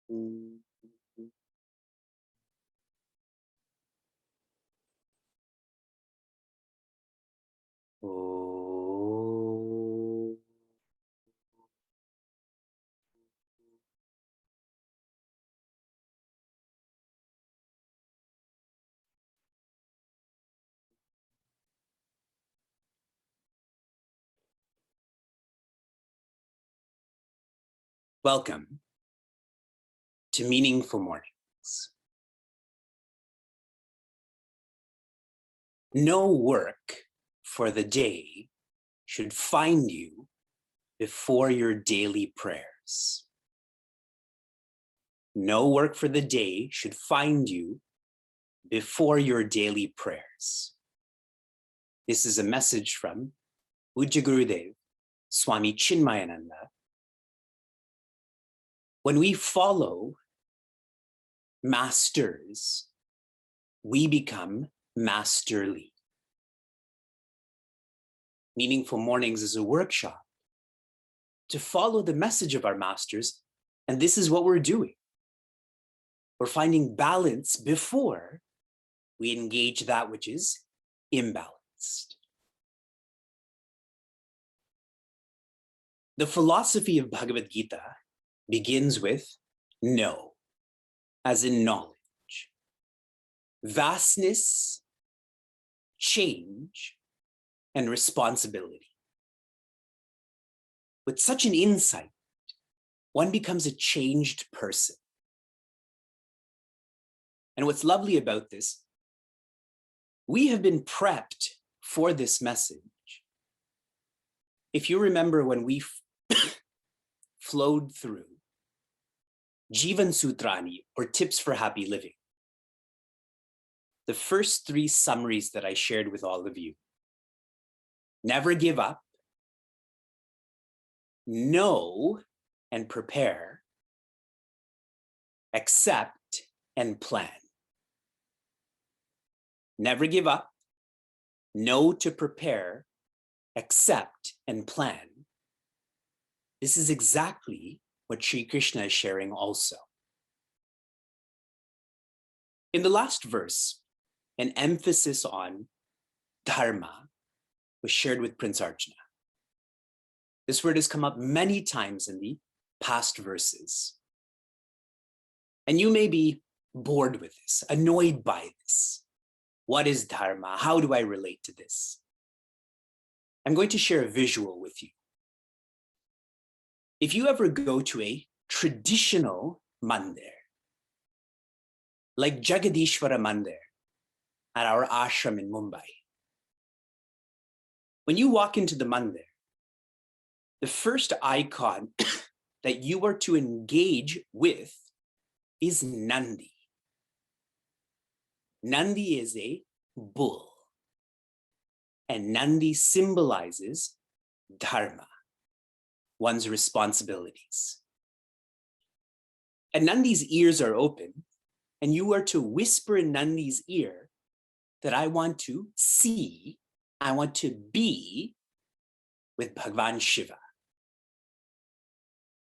Mm. Oh. Welcome to Meaningful Mornings. No work for the day should find you before your daily prayers. No work for the day should find you before your daily prayers. This is a message from Pujya Gurudev, Swami Chinmayananda. When we follow masters, we become masterly. Meaningful Mornings is a workshop to follow the message of our masters, and this is what we're doing. We're finding balance before we engage that which is imbalanced. The philosophy of Bhagavad Gita begins with know, as in knowledge, vastness, change, and responsibility. With such an insight, one becomes a changed person. And what's lovely about this, we have been prepped for this message. If you remember when we flowed through Jivan Sutrani, or Tips for Happy Living, the first three summaries that I shared with all of you: never give up, know and prepare, accept and plan. Never give up, know to prepare, accept and plan. This is exactly what Sri Krishna is sharing also. In the last verse, an emphasis on dharma was shared with Prince Arjuna. This word has come up many times in the past verses. And you may be bored with this, annoyed by this. What is dharma? How do I relate to this? I'm going to share a visual with you. If you ever go to a traditional mandir, like Jagadishwara Mandir at our ashram in Mumbai, when you walk into the mandir, the first icon that you are to engage with is Nandi. Nandi is a bull, and Nandi symbolizes dharma, one's responsibilities. And Nandi's ears are open, and you are to whisper in Nandi's ear that I want to see, I want to be with Bhagwan Shiva,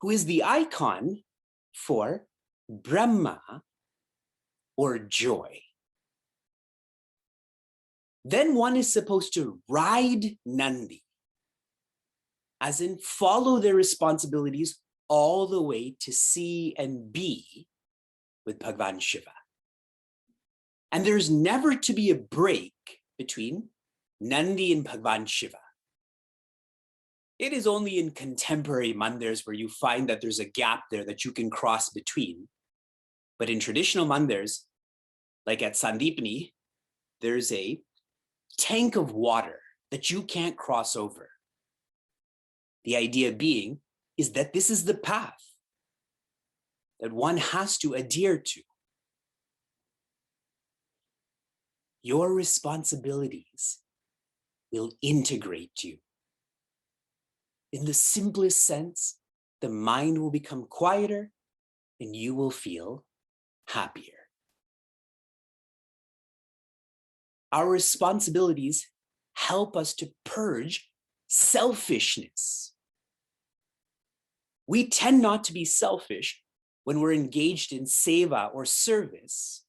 who is the icon for Brahma, or joy. Then one is supposed to ride Nandi, as in follow their responsibilities all the way to see and be with Bhagwan Shiva. And there's never to be a break between Nandi and Bhagwan Shiva. It is only in contemporary mandirs where you find that there's a gap there that you can cross between. But in traditional mandirs, like at Sandipani, there's a tank of water that you can't cross over. The idea being is that this is the path that one has to adhere to. Your responsibilities will integrate you. In the simplest sense, the mind will become quieter and you will feel happier. Our responsibilities help us to purge selfishness. We tend not to be selfish when we're engaged in seva or service,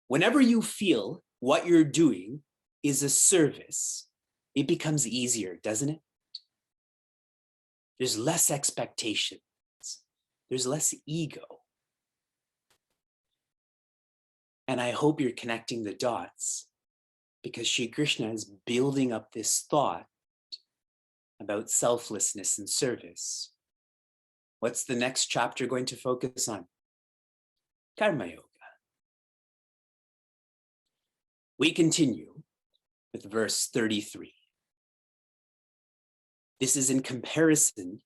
whenever you feel what you're doing is a service, it becomes easier, doesn't it? There's less expectations. There's less ego. And I hope you're connecting the dots, because Shri Krishna is building up this thought about selflessness and service. What's the next chapter going to focus on? Karma Yoga. We continue with verse 33. This is in comparison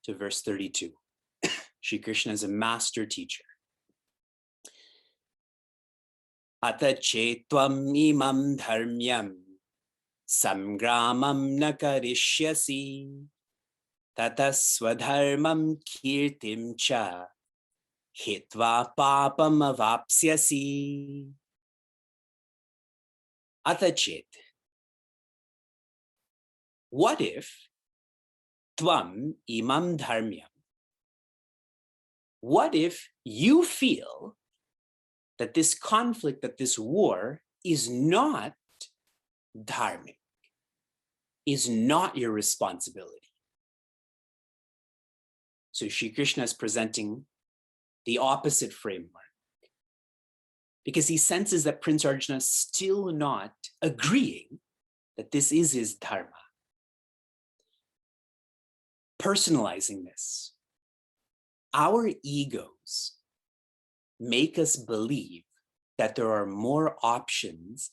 to verse 32. Shri Krishna is a master teacher. Ata chetvam imam dharmyam samgramam na karishyasi tata swadharmam kirtim cha hitva papam avapsyasi. Ata chet. What if tvam imam dharmyam? What if you feel that this conflict, that this war is not dharmic, is not your responsibility? So Shri Krishna is presenting the opposite framework, because he senses that Prince Arjuna is still not agreeing that this is his dharma. Personalizing this, our egos make us believe that there are more options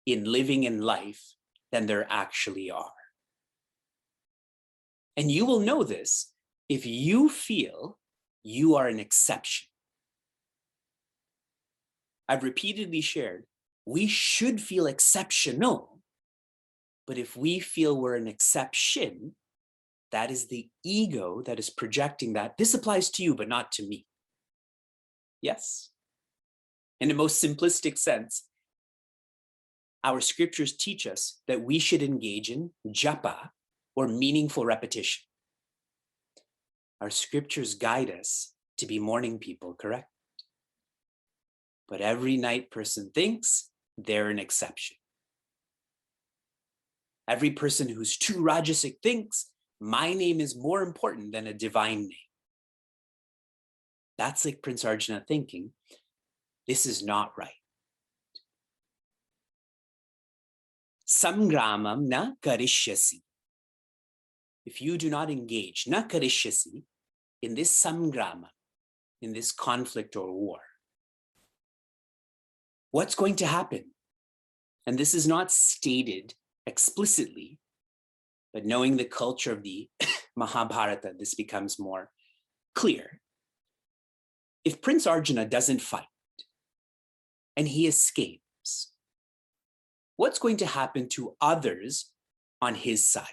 in living in life than there actually are. And you will know this if you feel you are an exception. I've repeatedly shared, we should feel exceptional, but if we feel we're an exception, that is the ego that is projecting that this applies to you, but not to me. Yes. In the most simplistic sense, our scriptures teach us that we should engage in japa, or meaningful repetition. Our scriptures guide us to be morning people, correct? But every night person thinks they're an exception. Every person who's too rajasic thinks my name is more important than a divine name. That's like Prince Arjuna thinking, this is not right. Samgramam na karishyasi. If you do not engage, na karishyasi, in this samgrama, in this conflict or war, what's going to happen? And this is not stated explicitly, but knowing the culture of the Mahabharata, this becomes more clear. If Prince Arjuna doesn't fight and he escapes, what's going to happen to others on his side?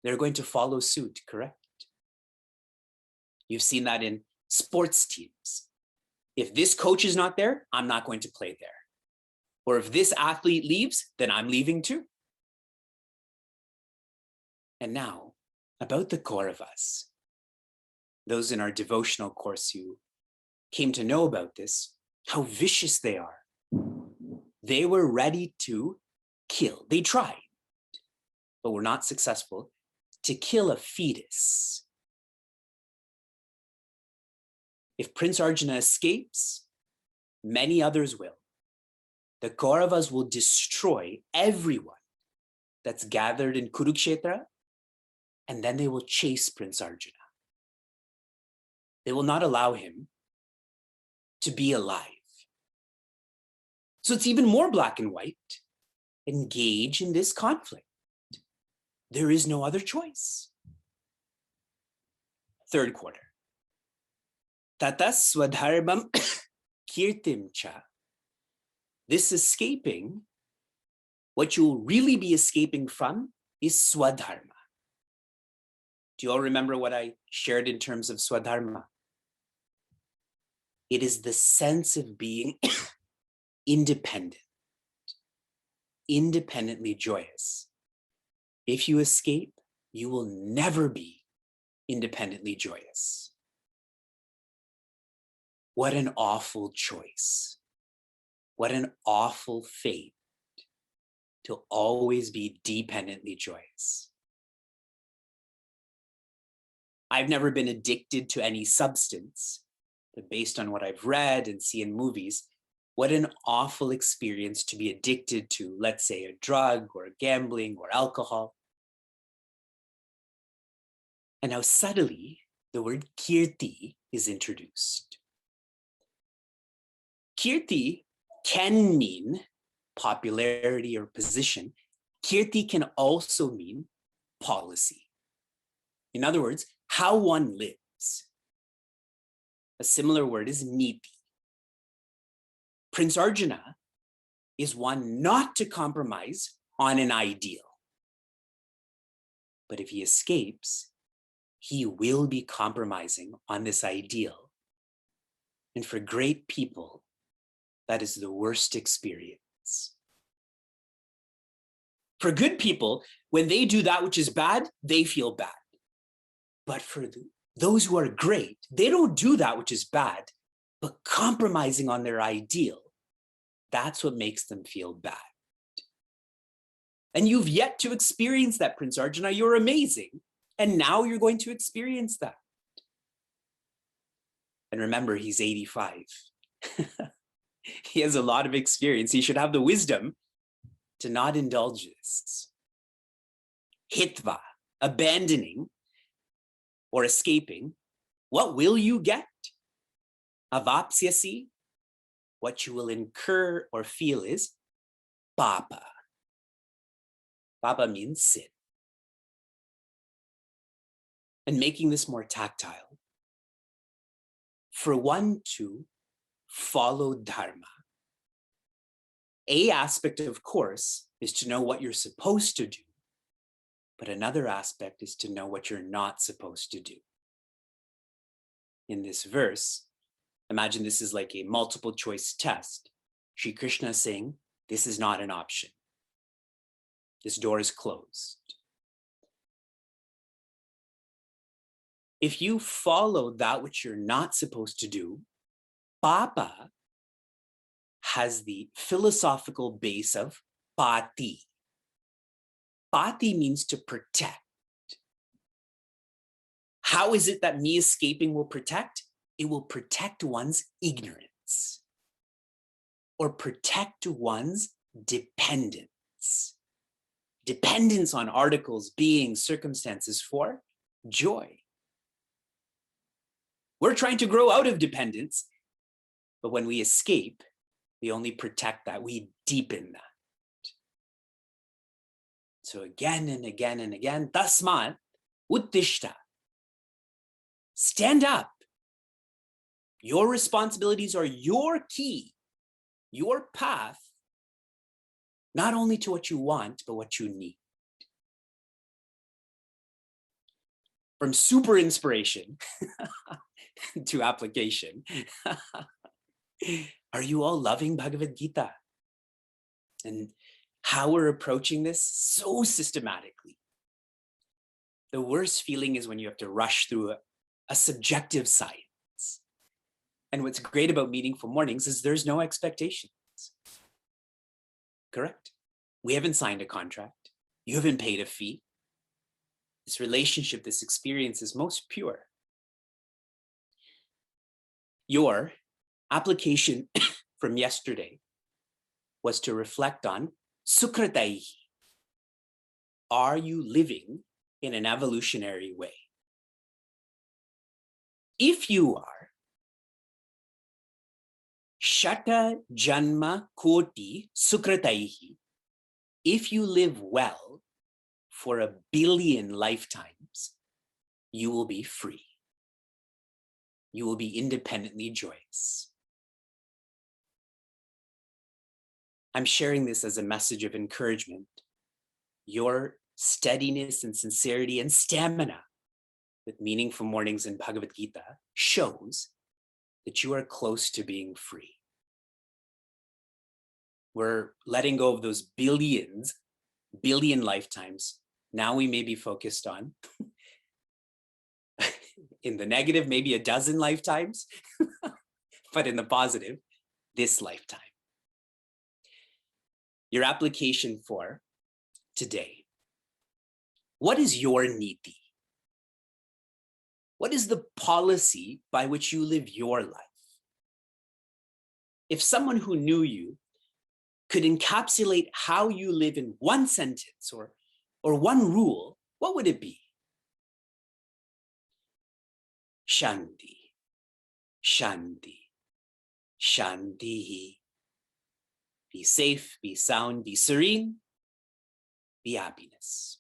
They're going to follow suit, correct? You've seen that in sports teams. If this coach is not there, I'm not going to play there. Or if this athlete leaves, then I'm leaving too. And now, about the Kauravas, those in our devotional course who came to know about this, how vicious they are. They were ready to kill. They tried, but were not successful, to kill a fetus. If Prince Arjuna escapes, many others will. The Kauravas will destroy everyone that's gathered in Kurukshetra, and then they will chase Prince Arjuna. They will not allow him to be alive. So it's even more black and white. Engage in this conflict. There is no other choice. Third quarter. Tata swadharmam kirtim cha. This escaping, what you'll really be escaping from is swadharma. Do you all remember what I shared in terms of swadharma? It is the sense of being independent, independently joyous. If you escape, you will never be independently joyous. What an awful choice. What an awful fate to always be dependently joyous. I've never been addicted to any substance, but based on what I've read and see in movies, what an awful experience to be addicted to, let's say, a drug or gambling or alcohol. And how subtly the word kirti is introduced. Kirti can mean popularity or position. Kirti can also mean policy. In other words, how one lives. A similar word is niti. Prince Arjuna is one not to compromise on an ideal. But if he escapes, he will be compromising on this ideal. And for great people, that is the worst experience. For good people, when they do that which is bad, they feel bad. But for those who are great, they don't do that which is bad, but compromising on their ideal, that's what makes them feel bad. And you've yet to experience that, Prince Arjuna. You're amazing. And now you're going to experience that. And remember, he's 85. He has a lot of experience. He should have the wisdom to not indulge this. Hitva, abandoning or escaping, what will you get? Avapsyasi, what you will incur or feel is papa. Papa means sin. And making this more tactile, for one to follow dharma, a aspect, of course, is to know what you're supposed to do, but another aspect is to know what you're not supposed to do. In this verse, imagine this is like a multiple choice test. Shri Krishna is saying, this is not an option. This door is closed. If you follow that which you're not supposed to do, papa has the philosophical base of pati. Pati means to protect. How is it that me escaping will protect? It will protect one's ignorance or protect one's dependence. Dependence on articles, beings, circumstances for joy. We're trying to grow out of dependence, but when we escape, we only protect that, we deepen that. So again and again and again, tasmat uttishta. Stand up. Your responsibilities are your key, your path, not only to what you want, but what you need. From super inspiration to application. Are you all loving Bhagavad Gita? And how we're approaching this so systematically. The worst feeling is when you have to rush through a subjective science. And what's great about Meaningful Mornings is there's no expectations. Correct? We haven't signed a contract. You haven't paid a fee. This relationship, this experience is most pure. Your application from yesterday was to reflect on sukritaihi. Are you living in an evolutionary way? If you are, shata janma koti sukritaihi, if you live well for 1 billion lifetimes, you will be free. You will be independently joyous. I'm sharing this as a message of encouragement. Your steadiness and sincerity and stamina with Meaningful Mornings in Bhagavad Gita shows that you are close to being free. We're letting go of those billion lifetimes. Now we may be focused on, in the negative, maybe 12 lifetimes. but in the positive, this lifetime. Your application for today. What is your niti? What is the policy by which you live your life? If someone who knew you could encapsulate how you live in one sentence or one rule, what would it be? Shanti, Shanti, Shanti. Be safe, be sound, be serene, be happiness.